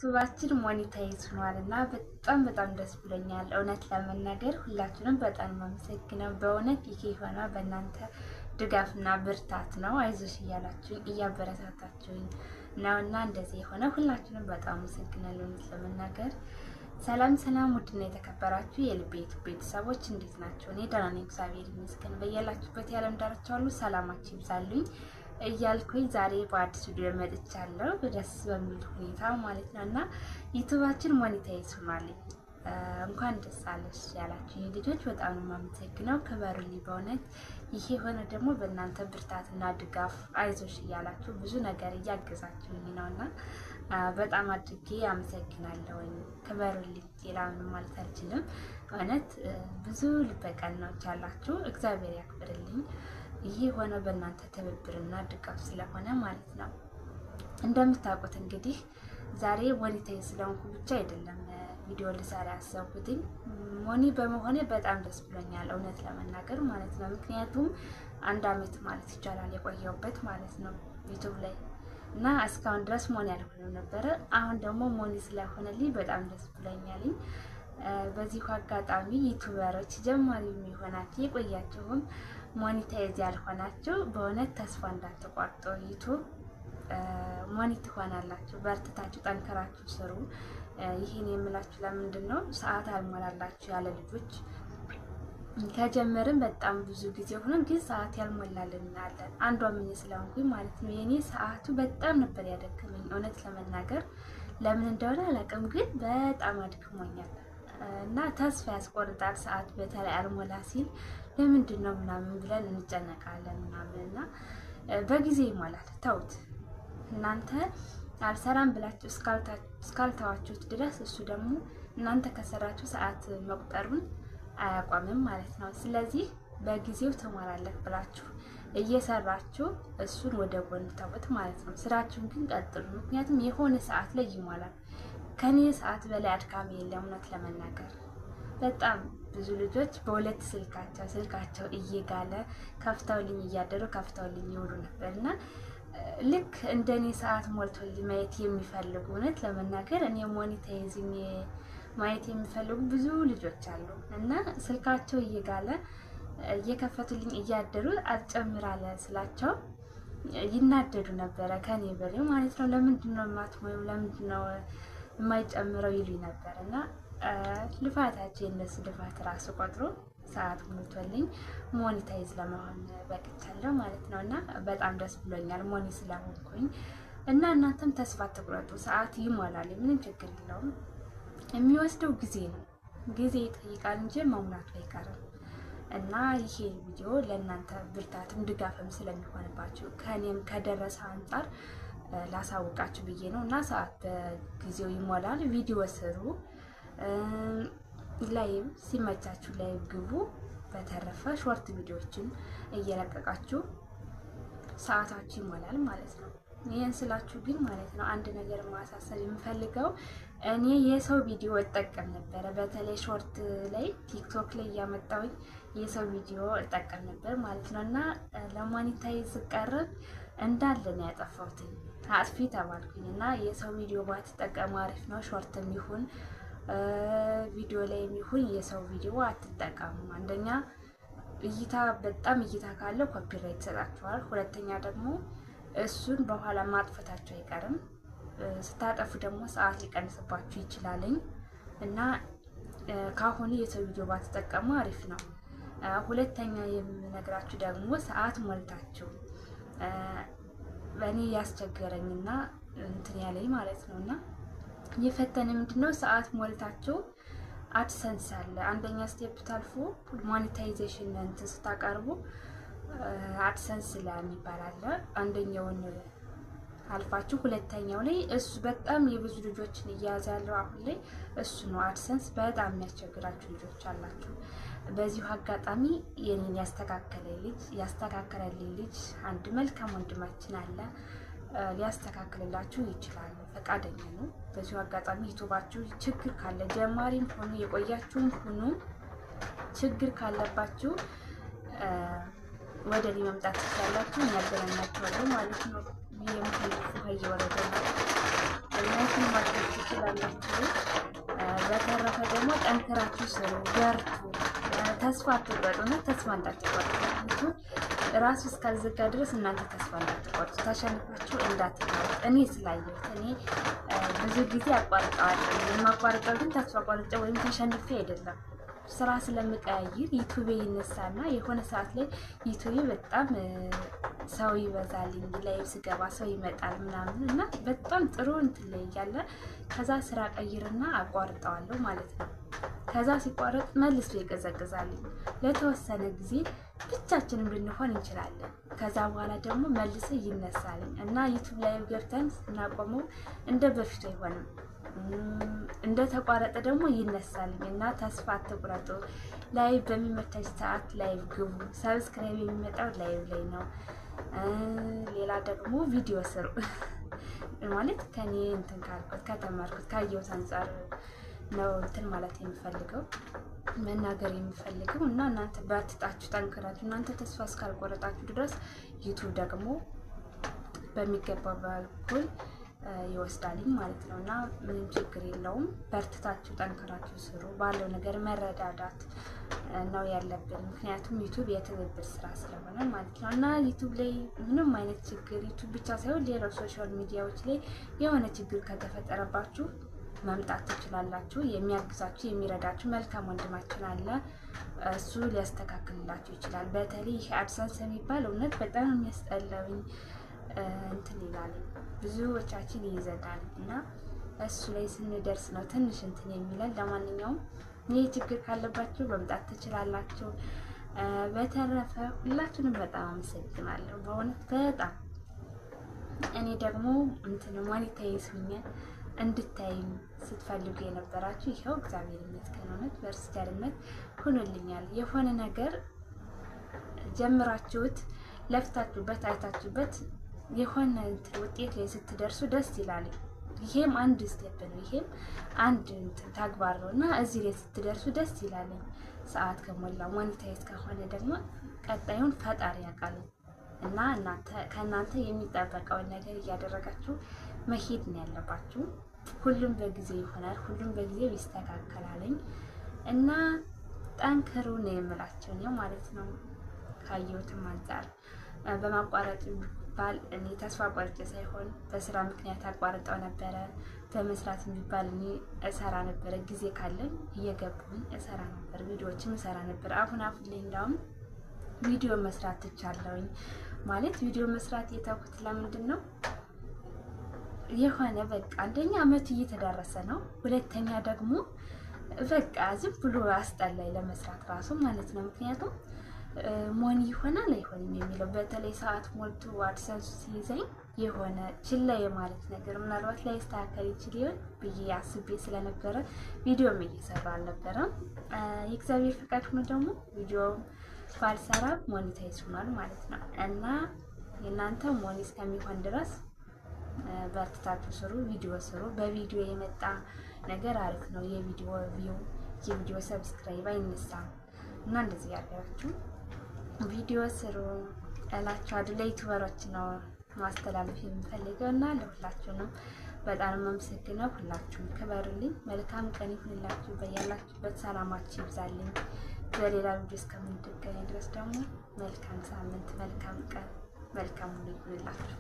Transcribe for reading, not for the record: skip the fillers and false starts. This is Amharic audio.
ዩቱባችን ሞኔታይዝ ሆኗልና በጣም ደስ ብሎኛል። እውነት ለመናገር ሁላችንም በጣም ማመሰግነው። በእውነት ይሄ የሆነ በእናንተ ድጋፍና ብርታት ነው። አይዞሽ እያላችሁኝ እያበረታታችሁኝ ነውና እንደዚህ የሆነ ሁላችንም በጣም አመሰግናለሁ። እውነት ለመናገር ሰላም ውድና የተከበራችሁ የልቤ ቤተሰቦች እንዴት ናቸው? እኔ ደህና ነኝ፣ እግዚአብሔር ይመስገን። በያላችሁበት የዓለም ዳርቻ ሁሉ ሰላማችሁ ይብዛልኝ እያልኩኝ ዛሬ በአዲስ ቪዲዮ መጥቻለሁ። ደስ በሚል ሁኔታ ማለት ነው እና ዩቱባችን ሞኔታይዝ ሆኗል። እንኳን ደስ አለሽ ያላችሁኝ ልጆች በጣም ነው የማመሰግነው። ክበሩልኝ በእውነት። ይሄ የሆነ ደግሞ በእናንተ ብርታትና ድጋፍ አይዞሽ እያላችሁ ብዙ ነገር እያገዛችሁኝ ነውና በጣም አድርጌ አመሰግናለሁኝ። ክበሩልኝ፣ ሌላ ምንም ማለት አልችልም። እውነት ብዙ ልበቀናዎች አላችሁ፣ እግዚአብሔር ያክብርልኝ። ይሄ የሆነ በእናንተ ትብብርና ድጋፍ ስለሆነ ማለት ነው። እንደምታውቁት እንግዲህ ዛሬ ሞኔታይዝ ስለሆንኩ ብቻ አይደለም ቪዲዮ ልሰራ ያሰብኩትኝ። ሞኒ በመሆኔ በጣም ደስ ብሎኛል እውነት ለመናገር ማለት ነው። ምክንያቱም 1 አመት ማለት ይቻላል የቆየሁበት ማለት ነው ዩቱብ ላይ እና እስካሁን ድረስ ሞኒ አልሆነም ነበረ። አሁን ደግሞ ሞኒ ስለሆነልኝ በጣም ደስ ብሎኛልኝ። በዚሁ አጋጣሚ ዩቱበሮች ጀማሪ የሚሆናችሁ የቆያችሁም ሞኔታይዝ ያልሆናችሁ በእውነት ተስፋ እንዳትቆርጡ። ዩቱብ ሞኒ ትሆናላችሁ። በርትታችሁ ጠንከራችሁ ስሩ። ይህን የምላችሁ ለምንድን ነው? ሰዓት አልሞላላችሁ ያለ ልጆች ከጀመርን በጣም ብዙ ጊዜ ሆነን ግን ሰዓት ያልሞላልን አለን። አንዷ ምን ስለሆንኩኝ ማለት ነው። የኔ ሰዓቱ በጣም ነበር ያደከመኝ እውነት ለመናገር ለምን እንደሆነ አላውቅም፣ ግን በጣም አድክሞኛል እና ተስፋ ያስቆርጣል። ሰዓት በተለይ አልሞላ ሲል ለምንድን ነው ምናምን ብለን እንጨነቃለን ምናምን እና በጊዜ ይሞላል። ተውት እናንተ አልሰራም ብላችሁ እስካልተዋችሁት ድረስ እሱ ደግሞ እናንተ ከሰራችሁ ሰዓት መቁጠሩን አያቋምም ማለት ነው። ስለዚህ በጊዜው ትሞላለህ ብላችሁ እየሰራችሁ እሱን ወደ ጎን ተውት ማለት ነው። ስራችሁን ግን ቀጥሉ፣ ምክንያቱም የሆነ ሰዓት ላይ ይሞላል። ከኔ ሰዓት በላይ አድካሚ የለም እውነት ለመናገር። በጣም ብዙ ልጆች በሁለት ስልካቸው እየጋለ ከፍተውልኝ እያደሩ ከፍተውልኝ ይውሉ ነበር እና ልክ እንደኔ ሰዓት ሞልቶልኝ ማየት የሚፈልጉ እውነት ለመናገር እኔ ሞኔታይዚንግ ማየት የሚፈልጉ ብዙ ልጆች አሉ እና ስልካቸው እየጋለ እየከፈቱልኝ እያደሩ አልጨምራለ ስላቸው ይናደዱ ነበረ ከኔ በላይ ማለት ነው። ለምንድን ነው የማትሞዩ? ለምንድን ነው የማይጨምረው ይሉኝ ነበር እና ልፋታቸው የነሱ ልፋት ራሱ ቆጥሮ ሰዓት ሞልቶልኝ ሞኔታይዝ ለመሆን በቅቻለሁ ማለት ነው እና በጣም ደስ ብሎኛል ሞኒ ስለሆንኩኝ። እና እናንተም ተስፋ አትቁረጡ፣ ሰዓት ይሞላል፣ ምንም ችግር የለውም። የሚወስደው ጊዜ ነው፣ ጊዜ ይጠይቃል እንጂ መሙላቱ አይቀርም። እና ይሄ ቪዲዮ ለእናንተ ብርታትም ድጋፍም ስለሚሆንባችሁ ከኔም ከደረሰ አንጻር ላሳውቃችሁ ብዬ ነው። እና ሰዓት በጊዜው ይሞላል። ቪዲዮ ስሩ፣ ላይቭ ሲመቻችሁ ላይቭ ግቡ። በተረፈ ሾርት ቪዲዮዎችን እየለቀቃችሁ ሰዓታችሁ ይሞላል ማለት ነው። ይህን ስላችሁ ግን ማለት ነው አንድ ነገር ማሳሰብ የምፈልገው እኔ የሰው ቪዲዮ እጠቀም ነበረ። በተለይ ሾርት ላይ ቲክቶክ ላይ እያመጣሁኝ የሰው ቪዲዮ እጠቀም ነበር ማለት ነው እና ለሞኔታይዝ ስቀርብ እንዳለ ነው ያጠፋሁትኝ። አጥፊ ተባልኩኝ እና የሰው ቪዲዮ ባትጠቀሙ አሪፍ ነው። ሾርትም ይሁን ቪዲዮ ላይ የሚሆን የሰው ቪዲዮ አትጠቀሙ። አንደኛ እይታ በጣም እይታ ካለው ኮፒራይት ይሰጣችኋል። ሁለተኛ ደግሞ እሱን በኋላ ማጥፈታቸው አይቀርም። ስታጠፉ ደግሞ ሰዓት ሊቀንስባችሁ ይችላልኝ እና ካሁኑ የሰው ቪዲዮ ባትጠቀሙ አሪፍ ነው። ሁለተኛ የምነግራችሁ ደግሞ ሰዓት ሞልታችሁ በእኔ ያስቸገረኝና እንትን ያለኝ ማለት ነው እና የፈተነ ምንድነው ሰዓት ሞልታችሁ አድሰንስ አለ። አንደኛ ስቴፕ ታልፎ ሞኔታይዜሽን እንትን ስታቀርቡ አድሰንስ ለሚባል አለ። አንደኛውን አልፋችሁ ሁለተኛው ላይ እሱ በጣም የብዙ ልጆችን እያያዘ ያለው አሁን ላይ እሱ ነው። አድሰንስ በጣም የሚያስቸግራችሁ ልጆች አላችሁ። በዚሁ አጋጣሚ የኔን ያስተካከለልኝ ልጅ አንድ መልካም ወንድማችን አለ። ሊያስተካክልላችሁ ይችላል፣ ፈቃደኛ ነው። በዚሁ አጋጣሚ ዩቱባችሁ ችግር ካለ ጀማሪም ሆኑ የቆያችሁም ሆኑ ችግር ካለባችሁ ወደ እኔ መምጣት ትችላላችሁ፣ ያገናኛችኋለሁ ማለት ነው። የምትፈልጉ እየወረደ ነው እናንተ ማድረግ ታውቃላችሁ። በተረፈ ደግሞ ጠንክራችሁ ስሩ፣ በርቱ፣ ተስፋ አትቁረጡ። ተስፋ እንዳትቆርጡ ራሱ እስካልዘጋ ድረስ እናንተ ተስፋ እንዳትቆርጡ፣ ተሸንፋችሁ እንዳትቆርጡ። እኔ ስላየሁት እኔ ብዙ ጊዜ አቋርጠዋለሁ። የማቋርጠው ግን ተስፋ ቆርጬ ወይም ተሸንፌ አይደለም። ስራ ስለምቀያይር ዩቲዩብ ይነሳና የሆነ ሰዓት ላይ ዩቲዩብ በጣም ሰው ይበዛልኝ፣ ላይቭ ስገባ ሰው ይመጣል ምናምን እና በጣም ጥሩ እንትን ላይ እያለ ከዛ ስራ ቀይርና አቋርጠዋለሁ ማለት ነው። ከዛ ሲቋረጥ መልሶ ይቀዘቅዛልኝ ለተወሰነ ጊዜ ብቻችንን ልንሆን እንችላለን። ከዛ በኋላ ደግሞ መልሶ ይነሳልኝ እና ዩቲዩብ ላይቭ ገብተን ስናቆመው እንደ በፊቱ አይሆንም። እንደ ተቋረጠ ደግሞ ይነሳልኝ እና ተስፋ አትቁረጡ። ላይቭ በሚመታች ሰዓት ላይቭ ግቡ። ሰብስክራይብ የሚመጣው ላይቭ ላይ ነው። ሌላ ደግሞ ቪዲዮ ስሩ ማለት ከኔ እንትን ካልኩት ከተማርኩት ካየሁት አንጻር ነው እንትን ማለት የሚፈልገው መናገር የሚፈልገው እና እናንተ በርትታችሁ ጠንክራችሁ እናንተ ተስፋ እስካልቆረጣችሁ ድረስ ዩቲዩብ ደግሞ በሚገባ በኩል ይወስዳልኝ ማለት ነው እና ምንም ችግር የለውም። በርትታችሁ ጠንክራችሁ ስሩ። ባለው ነገር መረዳዳት ነው ያለብን፣ ምክንያቱም ዩቲዩብ የትብብር ስራ ስለሆነ ማለት ነው እና ዩቲዩብ ላይ ምንም አይነት ችግር ዩቲዩብ ብቻ ሳይሆን ሌሎች ሶሻል ሚዲያዎች ላይ የሆነ ችግር ከተፈጠረባችሁ መምጣት ትችላላችሁ። የሚያግዛችሁ የሚረዳችሁ መልካም ወንድማችን አለ፣ እሱ ሊያስተካክልላችሁ ይችላል። በተለይ ይሄ አድሰንስ የሚባል እውነት በጣም የሚያስጠላኝ እንትን ይላል፣ ብዙዎቻችን ይይዘናል እና እሱ ላይ ስንደርስ ነው ትንሽ እንትን የሚለን። ለማንኛውም ይህ ችግር ካለባችሁ መምጣት ትችላላችሁ። በተረፈ ሁላችንም በጣም አመሰግናለሁ በእውነት በጣም። እኔ ደግሞ እንትን ሞኔታይዝ ሆኛል እንድታይኝ ስትፈልጉ የነበራችሁ ይኸው እግዚአብሔር ይመስገን እውነት በርስቸርነት ሆኖልኛል። የሆነ ነገር ጀምራችሁት ለፍታችሁበት አይታችሁበት የሆነ እንትን ውጤት ላይ ስትደርሱ ደስ ይላል። ይሄም አንድ ስቴፕ ነው፣ ይሄም አንድ እንትን ተግባር ነው እና እዚህ ላይ ስትደርሱ ደስ ይላል። ሰዓት ከሞላ ሞኔታይዝ ከሆነ ደግሞ ቀጣዩን ፈጣሪ ያውቃል እና ከእናንተ የሚጠበቀውን ነገር እያደረጋችሁ መሄድ ነው ያለባችሁ። ሁሉም በጊዜ ይሆናል፣ ሁሉም በጊዜው ይስተካከላልኝ እና ጠንክሩ ነው የምላቸው ነው ማለት ነው። ካየሁትም አንጻር በማቋረጥ የሚባል እኔ ተስፋ ቆርጬ ሳይሆን በስራ ምክንያት አቋርጠው ነበረ። በመስራት የሚባል እኔ እሰራ ነበረ፣ ጊዜ ካለኝ እየገቡኝ እሰራ ነበር፣ ቪዲዮዎችም እሰራ ነበር። አሁን ላይ እንዳውም ቪዲዮ መስራት ትቻለውኝ ማለት ቪዲዮ መስራት የተውኩት ለምንድን ነው? የሆነ በቃ አንደኛ አመቱ እየተዳረሰ ነው፣ ሁለተኛ ደግሞ በቃ ዝም ብሎ አስጠላይ ለመስራት ራሱ ማለት ነው። ምክንያቱም ሞኒ ይሆናል አይሆንም የሚለው በተለይ ሰዓት ሞልቶ አድሰንሱ ሲይዘኝ የሆነ ችላ የማለት ነገር ምናልባት ላይ ያስተካከል ይችል ይሆን ብዬ አስቤ ስለነበረ ቪዲዮም እየሰራ አልነበረም። የእግዚአብሔር ፍቃድ ሆኖ ደግሞ ቪዲዮ ባልሰራ ሞኔታይዝ ሆኗል ማለት ነው እና የእናንተ ሞኒ እስከሚሆን ድረስ በርትታችሁ ስሩ፣ ቪዲዮ ስሩ። በቪዲዮ የመጣ ነገር አሪፍ ነው። የቪዲዮ ቪው የቪዲዮ ሰብስክራይብ አይነሳም እና እንደዚህ ያደርጋችሁ ቪዲዮ ስሩ እላችኋለሁ። ለዩቲዩበሮች ነው ማስተላለፍ የምፈልገው እና ለሁላችሁንም በጣም የማመሰግነው። ሁላችሁም ክበሩልኝ። መልካም ቀን ይሁንላችሁ። በያላችሁበት ሰላማችሁ ይብዛልኝ። በሌላ ቪዲዮ እስከምንገናኝ ድረስ ደግሞ መልካም ሳምንት፣ መልካም ቀን፣ መልካም ሁሉ ይሁንላችሁ።